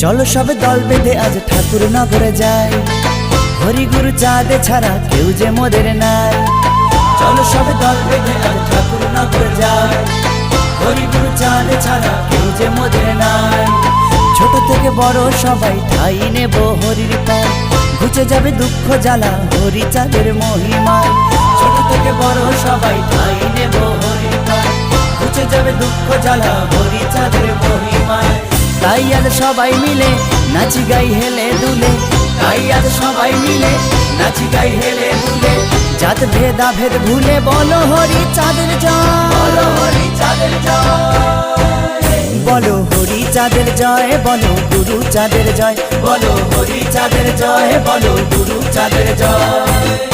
চলো সব দল বেঁধে আজ ঠাকুর নগরে যাই, হরি গুরু চাঁদে ছাড়া কেউ যে মোদের নাই। চলো সব দল বেঁধে আজ ঠাকুর নগরে যাই, হরি গুরু চাঁদে ছাড়া কেউ যে মোদের নাই। ছোট থেকে বড় সবাই ঠাই নেব হরির পায়, ঘুচে যাবে দুঃখ জ্বালা হরি চাঁদের মহিমায়। ছোট থেকে বড় সবাই ঠাই নেব হরির পায়, ঘুচে যাবে দুঃখ জ্বালা হরি চাঁদের মহিমায়। তাই আজ সবাই মিলে নাচি গাই হেলে দুলে, তাই আজ সবাই মিলে নাচি গাই হেলে দুলে। জাত ভেদা ভেদ ভুলে বলো হরি চাঁদের জয়, বলো হরি চাঁদের জয়, বলো হরি চাঁদের জয়, বলো গুরু চাঁদের জয়, বলো হরি চাঁদের জয়, বলো গুরু চাঁদের জয়।